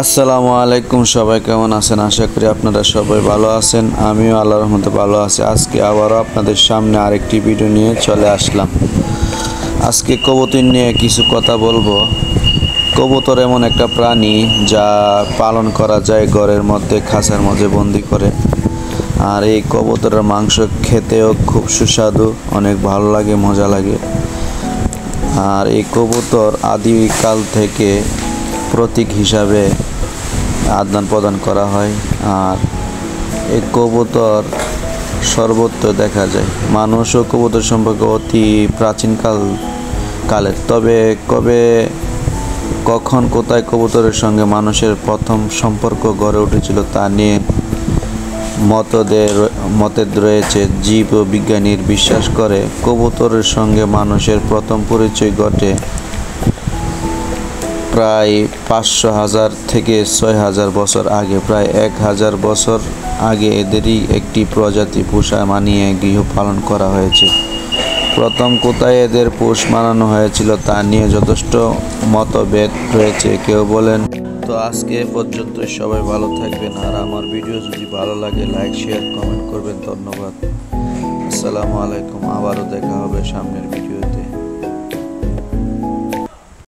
আসসালামু আলাইকুম, সবাই কেমন আছেন? আশা করি আপনারা সবাই ভালো আছেন। আমিও আল্লাহর রহমতে ভালো আছি। আজকে আবারও আপনাদের সামনে আরেকটি ভিডিও নিয়ে চলে আসলাম। আজকে কবুতর নিয়ে কিছু কথা বলবো। কবুতর এমন একটা প্রাণী যা পালন করা যায় ঘরের মধ্যে, খাঁচার মধ্যে বন্দি করে। আর এই কবুতরের মাংস খেতেও খুব সুস্বাদু, অনেক ভালো লাগে, মজা লাগে। আর এই কবুতর আদিকাল থেকে প্রতীক হিসাবে আদান প্রদান করা হয়। আর এই কবুতর সর্বত্র দেখা যায়। মানুষ ও কবুতর সম্পর্কে অতি কালের। তবে কখন কোথায় কবুতরের সঙ্গে মানুষের প্রথম সম্পর্ক গড়ে উঠেছিল তা নিয়ে মতভেদ রয়েছে। জীব ও বিজ্ঞানীর বিশ্বাস করে কবুতরের সঙ্গে মানুষের প্রথম পরিচয় ঘটে প্রায় 500,000 থেকে 6,000 বছর আগে। প্রায় 1,000 বছর আগে এদেরই একটি প্রজাতি পোষা মানিয়ে গৃহপালন করা হয়েছে। প্রথম কোথায় এদের পোষ মানানো হয়েছিল তা নিয়ে যথেষ্ট মতভেদ রয়েছে। কেউ বলেন। তো আজকে এ পর্যন্ত, সবাই ভালো থাকবেন। আর আমার ভিডিও যদি ভালো লাগে লাইক, শেয়ার, কমেন্ট করবেন। ধন্যবাদ। আসসালামু আলাইকুম। আবারও দেখা হবে সামনের ভিডিও।